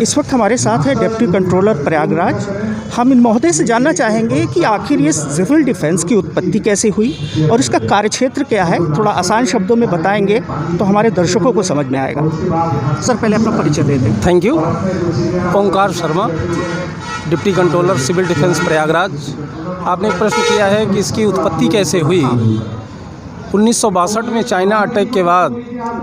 इस वक्त हमारे साथ है डिप्टी कंट्रोलर प्रयागराज। हम इन महोदय से जानना चाहेंगे कि आखिर ये सिविल डिफेंस की उत्पत्ति कैसे हुई और इसका कार्यक्षेत्र क्या है। थोड़ा आसान शब्दों में बताएंगे तो हमारे दर्शकों को समझ में आएगा। सर, पहले अपना परिचय दे दें। Thank you. Omkar Sharma, deputy controller civil defence Prayagraj. आपने एक प्रश्न किया है कि इसकी उत्पत्ति कैसे हुई। 1962 में चाइना अटैक के बाद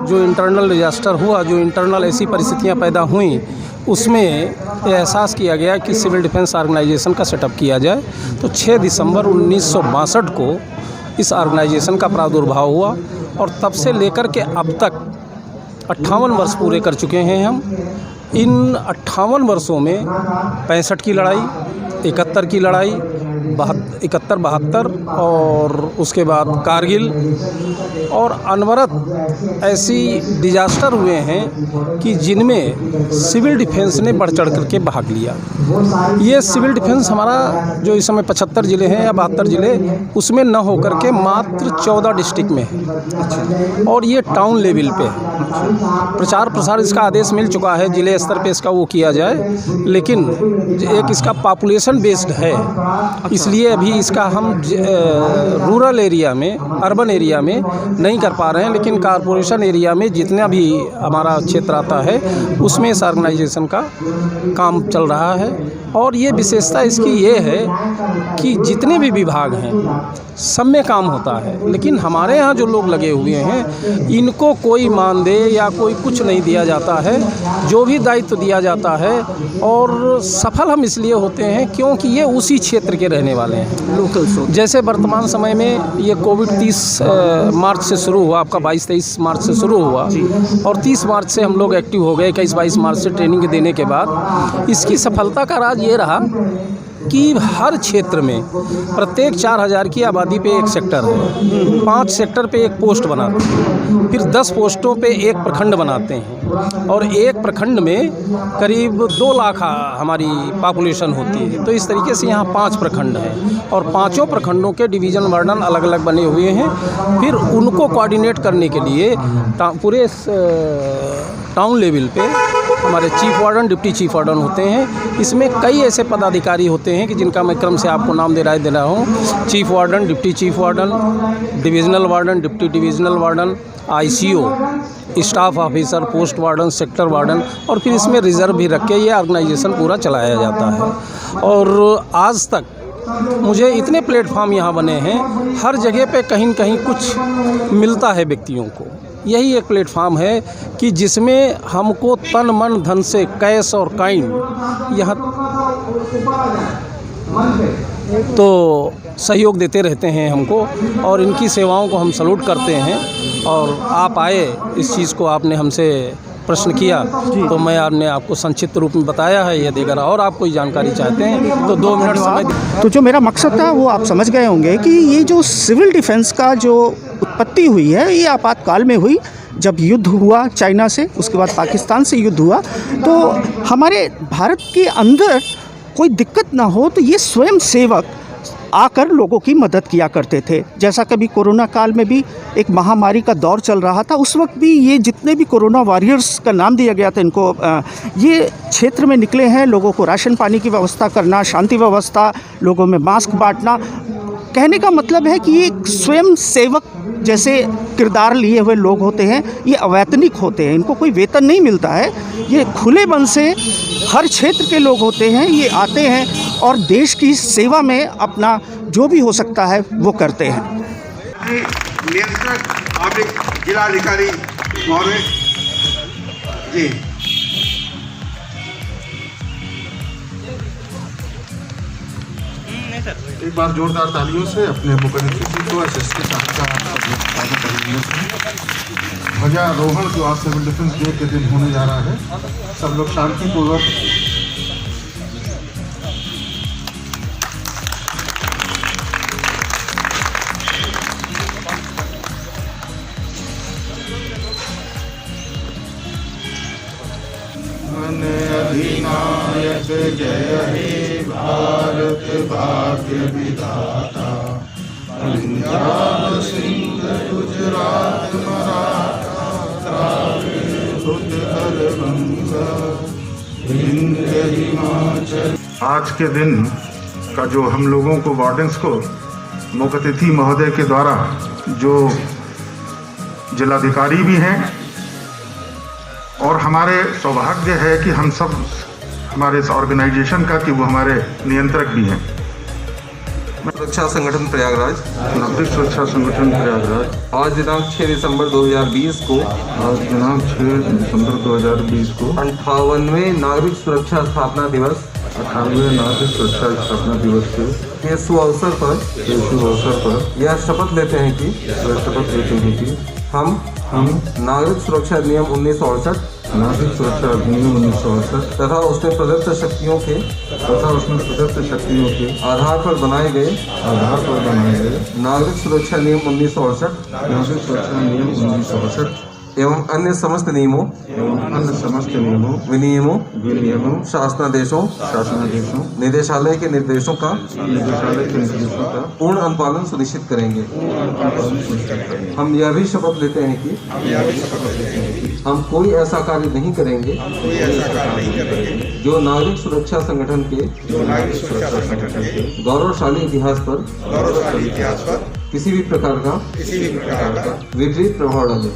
जो इंटरनल डिजास्टर हुआ, जो इंटरनल ऐसी परिस्थितियां पैदा हुई, उसमें यह एहसास किया गया कि सिविल डिफेंस ऑर्गेनाइजेशन का सेटअप किया जाए। तो 6 दिसंबर 1962 को इस ऑर्गेनाइजेशन का प्रादुर्भाव हुआ और तब से लेकर के अब तक 58 वर्ष पूरे कर चुके हैं हम। इन 58 वर्षों में 65 की लड़ाई, 71 की लड़ाई, 71-72 और उसके बाद कारगिल और अनवरत ऐसी डिजास्टर हुए हैं कि जिनमें सिविल डिफेंस ने बढ़ चढ़ करके भाग लिया। ये सिविल डिफेंस हमारा जो इस समय 75 ज़िले हैं या 72 ज़िले, उसमें न होकर के मात्र 14 डिस्ट्रिक्ट में है और ये टाउन लेवल पे है। प्रचार प्रसार इसका आदेश मिल चुका है, ज़िले स्तर पे इसका वो किया जाए, लेकिन एक इसका पॉपुलेशन बेस्ड है, इसलिए अभी इसका हम रूरल एरिया में, अर्बन एरिया में नहीं कर पा रहे हैं, लेकिन कारपोरेशन एरिया में जितना भी हमारा क्षेत्र आता है उसमें इस ऑर्गेनाइजेशन का काम चल रहा है। और ये विशेषता इसकी ये है कि जितने भी विभाग हैं सब में काम होता है, लेकिन हमारे यहाँ जो लोग लगे हुए हैं इनको कोई मानदेय या कोई कुछ नहीं दिया जाता है। जो भी दायित्व दिया जाता है और सफल हम इसलिए होते हैं क्योंकि ये उसी क्षेत्र के रहने वाले हैं, लोकल। जैसे वर्तमान समय में ये कोविड 30 मार्च से शुरू हुआ, आपका 22-23 मार्च से शुरू हुआ और 30 मार्च से हम लोग एक्टिव हो गए। 21-22 मार्च से ट्रेनिंग देने के बाद इसकी सफलता का राज ये रहा कि हर क्षेत्र में प्रत्येक 4000 की आबादी पे एक सेक्टर है, 5 सेक्टर पे एक पोस्ट बनाते हैं, फिर 10 पोस्टों पे एक प्रखंड बनाते हैं और एक प्रखंड में करीब 2 लाख हमारी पॉपुलेशन होती है। तो इस तरीके से यहाँ 5 प्रखंड हैं और 5 प्रखंडों के डिवीज़न वार्डन अलग अलग बने हुए हैं। फिर उनको कोऑर्डिनेट करने के लिए पूरे टाउन लेवल पे हमारे chief warden, deputy chief warden होते हैं। इसमें कई ऐसे पदाधिकारी होते हैं कि जिनका मैं क्रम से आपको नाम दे रहा हूँ। Chief warden, deputy chief warden, divisional warden, deputy divisional warden, ICO, staff officer, post warden, sector warden और फिर इसमें रिजर्व भी रख के ये ऑर्गेनाइजेशन पूरा चलाया जाता है। और आज तक मुझे इतने प्लेटफॉर्म यहाँ बने हैं, हर जगह पे कहीं न कहीं कुछ मिलता है व्यक्तियों को। यही एक प्लेटफॉर्म है कि जिसमें हमको तन मन धन से कैश और काइंड यहाँ तो सहयोग देते रहते हैं हमको और इनकी सेवाओं को हम सैल्यूट करते हैं। और आप आए, इस चीज़ को आपने हमसे प्रश्न किया तो मैं आपने आपको संक्षिप्त रूप में बताया है। यदि अगर और आप कोई जानकारी चाहते हैं तो 2 मिनट समय। तो जो मेरा मकसद था वो आप समझ गए होंगे कि ये जो सिविल डिफेंस का जो उत्पत्ति हुई है ये आपातकाल में हुई, जब युद्ध हुआ चाइना से, उसके बाद पाकिस्तान से युद्ध हुआ। तो हमारे भारत के अंदर कोई दिक्कत ना हो तो ये स्वयं सेवक आकर लोगों की मदद किया करते थे। जैसा कभी कोरोना काल में भी एक महामारी का दौर चल रहा था, उस वक्त भी ये जितने भी कोरोना वॉरियर्स का नाम दिया गया था इनको, ये क्षेत्र में निकले हैं। लोगों को राशन पानी की व्यवस्था करना, शांति व्यवस्था, लोगों में मास्क बांटना। कहने का मतलब है कि ये स्वयं सेवक जैसे किरदार लिए हुए लोग होते हैं। ये अवैतनिक होते हैं, इनको कोई वेतन नहीं मिलता है। ये खुले मन से हर क्षेत्र के लोग होते हैं, ये आते हैं और देश की सेवा में अपना जो भी हो सकता है वो करते हैं। नियंत्रक जिलाधिकारी महोदय जी, एक बार जोरदार तालियों से अपने मुख्यमंत्री जी को, SSP साहब का ध्वजारोहण जो आज सिविल डिफेंस डे के दिन होने जा रहा है, सब लोग शांतिपूर्वक अधिनायक जय हे भारत भाग्य विधाता, पंजाब सिंध गुजरात मराठा द्राविड़ उत्कल बंग आज के दिन का जो हम लोगों को वार्डन्स को मुख्य अतिथि महोदय के द्वारा जो जिलाधिकारी भी हैं और हमारे सौभाग्य है कि हम सब हमारे इस ऑर्गेनाइजेशन का कि वो हमारे नियंत्रक भी हैं। सुरक्षा संगठन प्रयागराज, नागरिक सुरक्षा संगठन प्रयागराज आज दिनांक 6 दिसंबर 2020 को 58वें नागरिक सुरक्षा स्थापना दिवस 98वें नागरिक सुरक्षा स्थापना दिवस के शुभ अवसर पर यह शपथ लेते हैं कि हम नागरिक सुरक्षा अधिनियम 1968 नागरिक सुरक्षा अधिनियम 1968 तथा उसमें प्रदत्त शक्तियों के आधार पर बनाए गए नागरिक सुरक्षा नियम 1968 एवं अन्य समस्त नियमों विनियमों शासनादेशों निदेशालय के निर्देशों का पूर्ण अनुपालन सुनिश्चित करेंगे। हम यह भी शपथ लेते हैं कि हम कोई ऐसा कार्य नहीं करेंगे जो नागरिक सुरक्षा संगठन के गौरवशाली इतिहास पर किसी भी प्रकार का विपरीत प्रभाव डाले।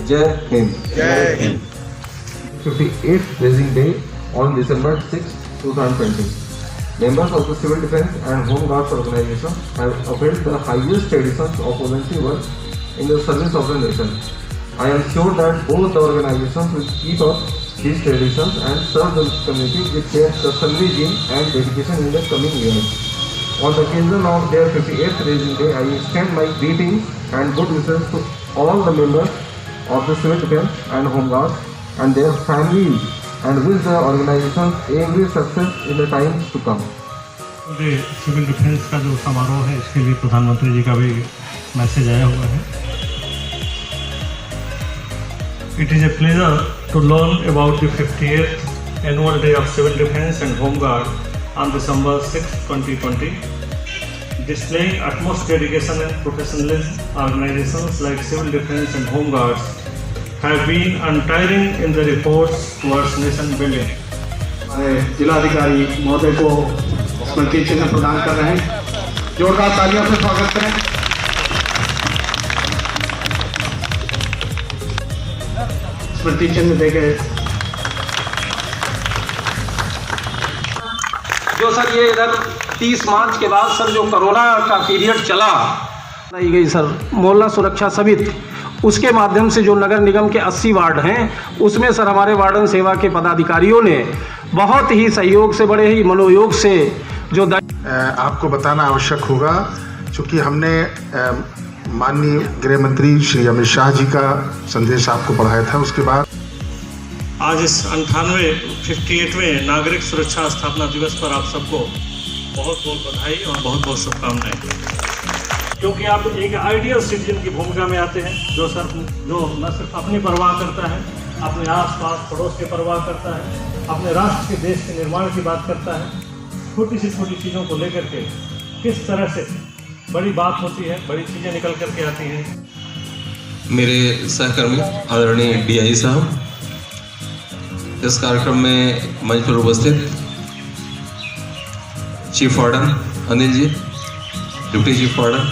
जय Hind. 58th Raising Day on December 6, 2020. Members of the Civil Defence and Home Guards organization have upheld the highest traditions of voluntary work in the service of the nation. I am sure that both the organizations will keep up these traditions and serve the community with their customary zeal and dedication in the coming years. On the occasion of their 58th Raising Day, I extend my greetings and good wishes to all the members of the Civil Defence and Home Guards and their families and wish the organization every success in the times to come. Civil defence का जो समारोह है इसके लिए प्रधानमंत्री जी का भी message आया हुआ है। It is a pleasure to learn about the 58th annual day of Civil Defense and Home Guard on December 6, 2020. Displaying utmost dedication and professionalism, organizations like Civil Defense and Home Guards have been untiring in their efforts towards nation building. हमारे जिलाधिकारी महोदय को स्मृति चिन्ह प्रदान कर रहे हैं। जोरदार तालियों से स्वागत करें। स्मृति चिन्ह देके जो सर ये इधर 30 मार्च के बाद सर जो कोरोना का पीरियड चला बनाई गई सर मोहल्ला सुरक्षा समिति, उसके माध्यम से जो नगर निगम के 80 वार्ड हैं उसमें सर हमारे वार्डन सेवा के पदाधिकारियों ने बहुत ही सहयोग से, बड़े ही मनोयोग से जो आपको बताना आवश्यक होगा, चूँकि हमने माननीय गृह मंत्री श्री अमित शाह जी का संदेश आपको पढ़ाया था। उसके बाद आज इस 58वें नागरिक सुरक्षा स्थापना दिवस पर आप सबको बहुत बहुत बधाई और बहुत बहुत शुभकामनाएं, क्योंकि आप एक आइडियल सिटीजन की भूमिका में आते हैं जो न सिर्फ अपनी परवाह करता है, अपने आसपास पड़ोस की परवाह करता है, अपने राष्ट्र के देश के निर्माण की बात करता है। छोटी से छोटी चीज़ों को लेकर के किस तरह से बड़ी बात होती है, बड़ी चीज़ें निकल करके आती हैं। मेरे सहकर्मी आदरणीय DI साहब, इस कार्यक्रम में मंच पर उपस्थित chief warden Anil ji, deputy chief warden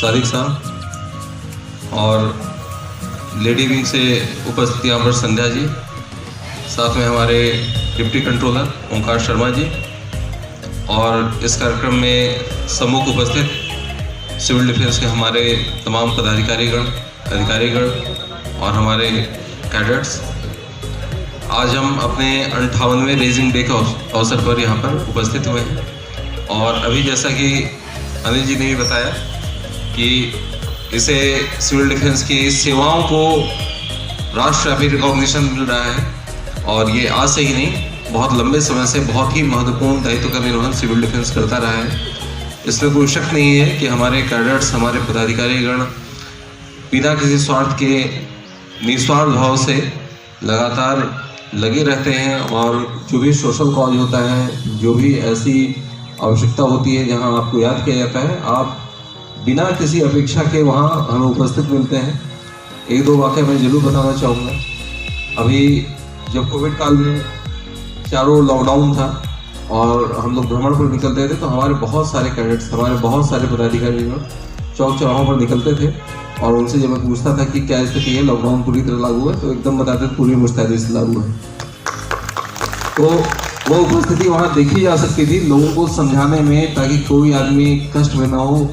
Sadiq साहब और लेडी विंग से उपस्थित यहाँ पर संध्या जी, साथ में हमारे डिप्टी कंट्रोलर ओंकार शर्मा जी और इस कार्यक्रम में सम्मुख उपस्थित सिविल डिफेंस के हमारे तमाम पदाधिकारीगण, अधिकारीगण और हमारे कैडेट्स। आज हम अपने 58वें रेजिंग डे के अवसर पर यहाँ पर उपस्थित हुए हैं और अभी जैसा कि अनिल जी ने भी बताया कि इसे सिविल डिफेंस की सेवाओं को राष्ट्रव्यापी रिकॉग्निशन मिल रहा है और ये आज से ही नहीं, बहुत लंबे समय से बहुत ही महत्वपूर्ण दायित्व का निर्वहन सिविल डिफेंस करता रहा है। इसमें कोई शक नहीं है कि हमारे कैडेट्स, हमारे पदाधिकारीगण बिना किसी स्वार्थ के निस्वार्थ भाव से लगातार लगे रहते हैं और जो भी सोशल कॉज होता है, जो भी ऐसी आवश्यकता होती है जहां आपको याद किया जाता है, आप बिना किसी अपेक्षा के वहां हमें उपस्थित मिलते हैं। एक दो वाक़या मैं ज़रूर बताना चाहूँगा। अभी जब कोविड काल में चारों लॉकडाउन था और हम लोग भ्रमण पर निकलते थे, तो हमारे बहुत सारे कैडेट्स, हमारे बहुत सारे पदाधिकारी चौक चौराहों पर निकलते थे और उनसे जब मैं पूछता था कि क्या स्थिति है, लॉकडाउन पूरी तरह लागू है, तो एकदम बताते थे पूरी मुस्तैदी से लागू है। तो वो उपस्थिति वहाँ देखी जा सकती थी लोगों को समझाने में, ताकि कोई आदमी कष्ट में ना हो,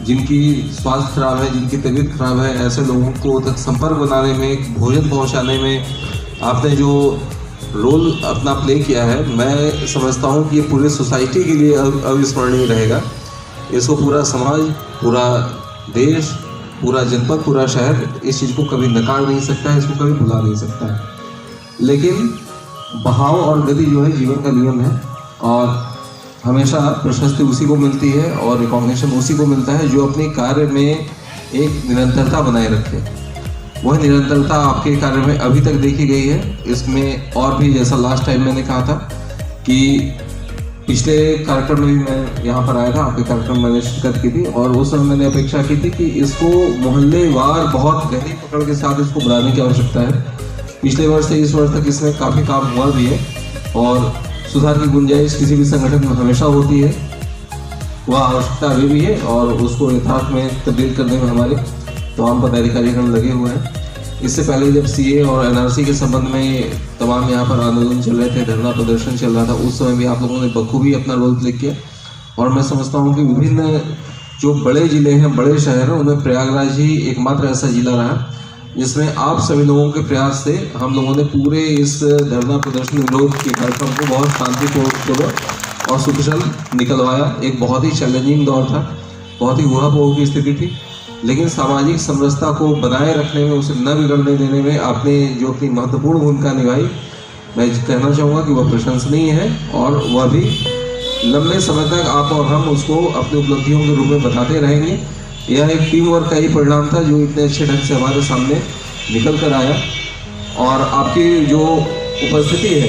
जिनकी स्वास्थ्य खराब है, जिनकी तबीयत खराब है, ऐसे लोगों को तक संपर्क बनाने में, भोजन पहुँचाने में आपने जो रोल अपना प्ले किया है, मैं समझता हूँ कि ये पूरे सोसाइटी के लिए अविस्मरणीय रहेगा। इसको पूरा समाज, पूरा देश, पूरा जनपद, पूरा शहर इस चीज़ को कभी नकार नहीं सकता है, इसको कभी भुला नहीं सकता है। लेकिन बहाव और गति जो है जीवन का नियम है और हमेशा प्रशस्ति उसी को मिलती है और रिकॉग्निशन उसी को मिलता है जो अपने कार्य में एक निरंतरता बनाए रखे। वह निरंतरता आपके कार्य में अभी तक देखी गई है। इसमें और भी, जैसा लास्ट टाइम मैंने कहा था कि पिछले कार्यक्रम में भी मैं यहाँ पर आया था, आपके कार्यक्रम मैंने शिरकत की थी और उस समय मैंने अपेक्षा की थी कि इसको मोहल्लेवार बहुत गहरी पकड़ के साथ इसको बढ़ाने की आवश्यकता है। पिछले वर्ष से इस वर्ष तक इसमें काफ़ी काम हुआ भी है और सुधार की गुंजाइश किसी भी संगठन में हमेशा होती है, वह आवश्यकता अभी भी है और उसको यथार्थ में तब्दील करने में हमारे तमाम पदाधिकारीगण लगे हुए हैं। इससे पहले जब सीए और एनआरसी के संबंध में तमाम यहाँ पर आंदोलन चल रहे थे, धरना प्रदर्शन चल रहा था, उस समय भी आप लोगों ने बखूबी अपना रोल प्ले किया और मैं समझता हूँ कि विभिन्न जो बड़े ज़िले हैं, बड़े शहर हैं, उनमें प्रयागराज ही एकमात्र ऐसा ज़िला रहा जिसमें आप सभी लोगों के प्रयास से हम लोगों ने पूरे इस धरना प्रदर्शन विरोध के कार्यक्रम को बहुत शांतिपूर्वक और सुकुशल निकलवाया। एक बहुत ही चैलेंजिंग दौर था, बहुत ही ऊहापोह की स्थिति थी, लेकिन सामाजिक समरसता को बनाए रखने में, उसे न बिगड़ने देने में आपने जो अपनी महत्वपूर्ण भूमिका निभाई, मैं कहना चाहूँगा कि वह प्रशंसनीय है और वह भी लंबे समय तक आप और हम उसको अपनी उपलब्धियों के रूप में बताते रहेंगे। यह एक टीम वर्क का ही परिणाम था जो इतने अच्छे ढंग से हमारे सामने निकल कर आया और आपकी जो उपस्थिति है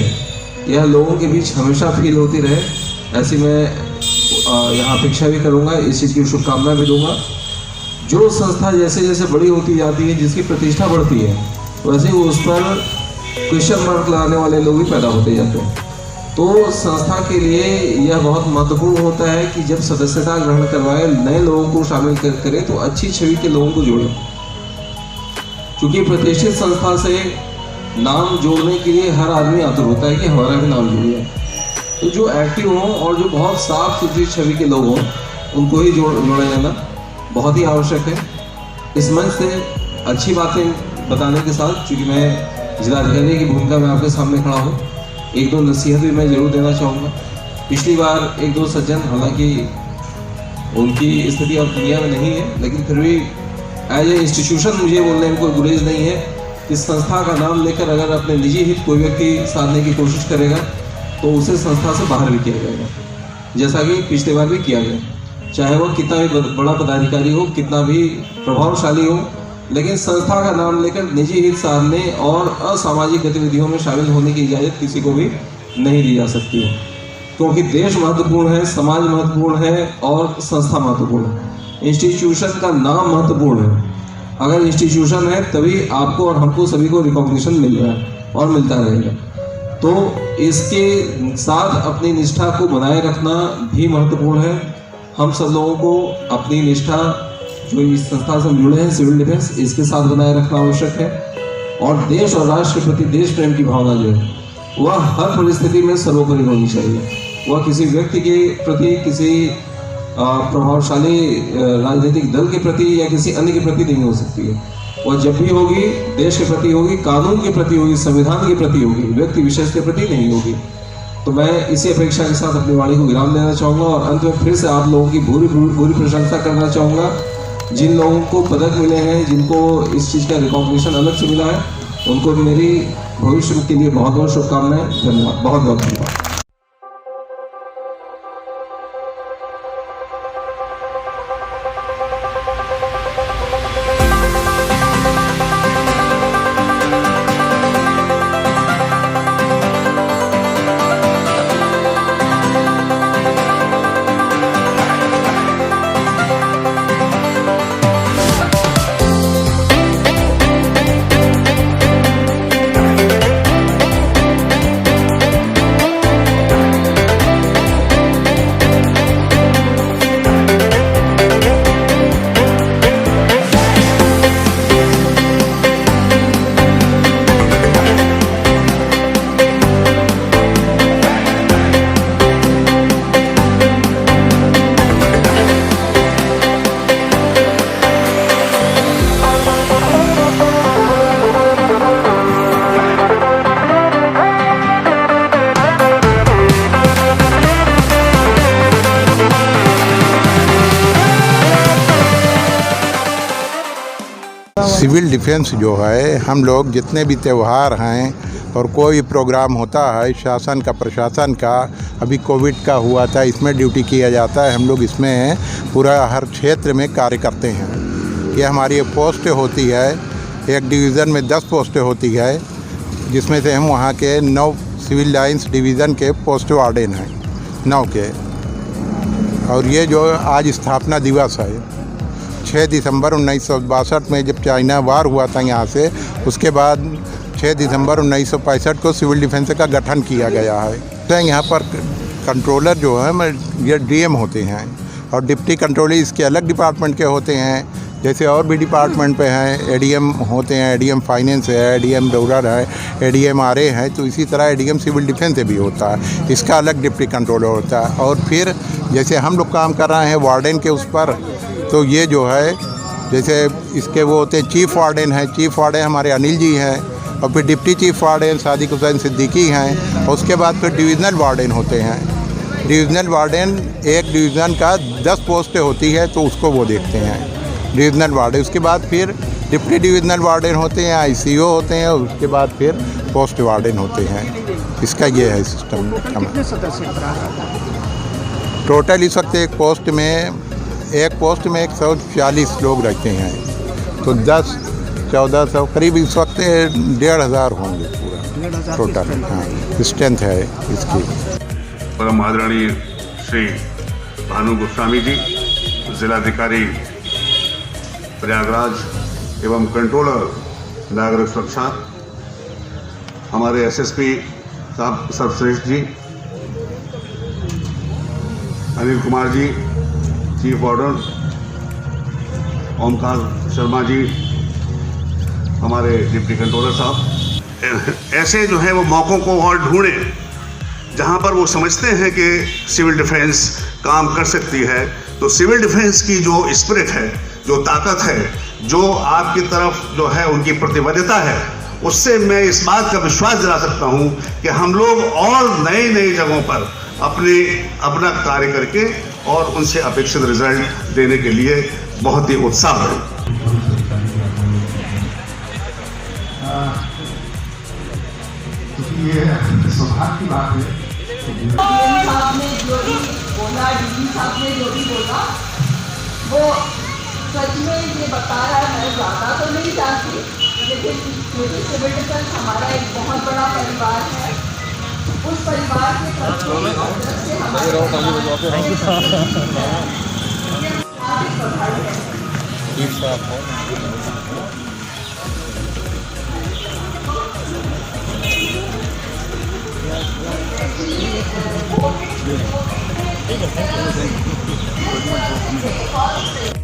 यह लोगों के बीच हमेशा फील होती रहे, ऐसी मैं यहाँ अपेक्षा भी करूँगा, इस चीज़ की शुभकामना भी दूँगा। जो संस्था जैसे जैसे बड़ी होती जाती है, जिसकी प्रतिष्ठा बढ़ती है, वैसे ही उस पर क्वेश्चन मार्क लगाने वाले लोग भी पैदा होते जाते हैं। तो संस्था के लिए यह बहुत महत्वपूर्ण होता है कि जब सदस्यता ग्रहण करवाए, नए लोगों को शामिल करें तो अच्छी छवि के लोगों को जोड़ें, क्योंकि प्रतिष्ठित संस्था से नाम जोड़ने के लिए हर आदमी आतुर होता है कि हमारा भी नाम जुड़ जाए। तो जो एक्टिव हों और जो बहुत साफ सुथरी छवि के लोग हों, उनको ही जोड़ा जाना बहुत ही आवश्यक है। इस मंच से अच्छी बातें बताने के साथ, चूँकि मैं जिलाधिकारी की भूमिका में आपके सामने खड़ा हूँ, एक दो नसीहत भी मैं ज़रूर देना चाहूँगा। पिछली बार एक दो सज्जन, हालांकि उनकी स्थिति अब दुनिया में नहीं है, लेकिन फिर भी एज ए इंस्टीट्यूशन मुझे बोलने में कोई गुरेज नहीं है। इस संस्था का नाम लेकर अगर अपने निजी हित कोई व्यक्ति साधने की कोशिश करेगा तो उसे संस्था से बाहर भी किया जाएगा, जैसा कि पिछले बार भी किया गया। चाहे वो कितना भी बड़ा पदाधिकारी हो, कितना भी प्रभावशाली हो, लेकिन संस्था का नाम लेकर निजी हित साधने और असामाजिक गतिविधियों में शामिल होने की इजाज़त किसी को भी नहीं दी जा सकती है, क्योंकि देश महत्वपूर्ण है, समाज महत्वपूर्ण है और संस्था महत्वपूर्ण है। इंस्टीट्यूशन का नाम महत्वपूर्ण है। अगर इंस्टीट्यूशन है तभी आपको और हमको सभी को रिकॉग्निशन मिल रहा है और मिलता रहेगा। तो इसके साथ अपनी निष्ठा को बनाए रखना भी महत्वपूर्ण है। हम सब लोगों को अपनी निष्ठा जो इस संस्था से जुड़े हैं, सिविल डिफेंस, इसके साथ बनाए रखना आवश्यक है और देश और राष्ट्र के प्रति देश प्रेम की भावना जो है वह हर परिस्थिति में सर्वोपरि होनी चाहिए। वह किसी व्यक्ति के प्रति, किसी प्रभावशाली राजनीतिक दल के प्रति या किसी अन्य के प्रति नहीं हो सकती है। वह जब भी होगी देश के प्रति होगी, कानून के प्रति होगी, संविधान के प्रति होगी, व्यक्ति विशेष के प्रति नहीं होगी। तो मैं इसी अपेक्षा के साथ अपनी वाणी को विराम देना चाहूँगा और अंत में फिर से आप लोगों की भूरी प्रशंसा करना चाहूँगा। जिन लोगों को पदक मिले हैं, जिनको इस चीज़ का रिकॉग्निशन अलग से मिला है, उनको मेरी भविष्य के लिए बहुत बहुत शुभकामनाएं। धन्यवाद, बहुत बहुत धन्यवाद। सिविल डिफेंस जो है, हम लोग जितने भी त्यौहार हैं और कोई प्रोग्राम होता है शासन का प्रशासन का, अभी कोविड का हुआ था, इसमें ड्यूटी किया जाता है। हम लोग इसमें पूरा हर क्षेत्र में कार्य करते हैं। ये हमारी पोस्ट होती है, एक डिवीज़न में 10 पोस्टें होती है, जिसमें से हम वहाँ के 9 सिविल लाइंस डिवीज़न के पोस्ट वार्डन हैं, 9 के। और ये जो आज स्थापना दिवस है, 6 दिसंबर 1962 में जब चाइना वार हुआ था यहाँ से, उसके बाद 6 दिसंबर 1965 को सिविल डिफेंस का गठन किया गया है। तो यहाँ पर कंट्रोलर जो है ये डीएम होते हैं और डिप्टी कंट्रोलर इसके अलग डिपार्टमेंट के होते हैं। जैसे और भी डिपार्टमेंट पे हैं, एडीएम होते हैं, एडीएम फाइनेंस है, एडीएम रूरल है, एडीएम आरए है, तो इसी तरह एडीएम सिविल डिफेंस से भी होता है, इसका अलग डिप्टी कंट्रोलर होता है। और फिर जैसे हम लोग काम कर रहे हैं वार्डन के उस पर, तो ये जो है जैसे इसके वो होते हैं चीफ वार्डन है, चीफ वार्डन हमारे अनिल जी हैं, और फिर deputy chief warden Sadiq Hussain Siddiqui हैं, और उसके बाद फिर डिविज़नल वार्डन होते हैं। डिविज़नल वार्डन एक डिवीज़न का 10 पोस्टें होती है, तो उसको वो देखते हैं डिविज़नल वार्डन। उसके बाद फिर डिप्टी डिविज़नल वार्डन होते हैं, आईसीओ होते हैं, और उसके बाद फिर पोस्ट वार्डन होते हैं। इसका ये है सिस्टम। कितने सदस्य टोटल इस वक्त एक पोस्ट में 140 लोग रहते हैं, तो 10-1400 करीब इस वक्त 1,500 होंगे पूरा टोटल। हाँ, स्ट्रेंथ है इसकी। परम आदरणीय श्री भानु गोस्वामी जी, जिलाधिकारी प्रयागराज एवं कंट्रोलर नागरिक सुरक्षा, हमारे एसएसपी साहब सर्वश्रेष्ठ जी, अनिल कुमार जी, चीफ वार्डन ओमकार शर्मा जी, हमारे डिप्टी कंट्रोलर साहब, ऐसे जो है वो मौक़ों को और ढूंढें जहां पर वो समझते हैं कि सिविल डिफेंस काम कर सकती है। तो सिविल डिफेंस की जो स्पिरिट है, जो ताकत है, जो आपकी तरफ जो है उनकी प्रतिबद्धता है, उससे मैं इस बात का विश्वास दिला सकता हूं कि हम लोग और नई जगहों पर अपना कार्य करके और उनसे अपेक्षित रिजल्ट देने के लिए बहुत ही उत्साह है। ये सौभाग्य की बात है। आपने जो भी बोला, डीजी साहब ने जो भी बोला, वो सच में ये बता रहा है। मैं ज़्यादा तो नहीं जानती, लेकिन सिविल डिफेंस हमारा एक बहुत बड़ा परिवार है। उस परिवार के सदस्य हमारे बधाई है।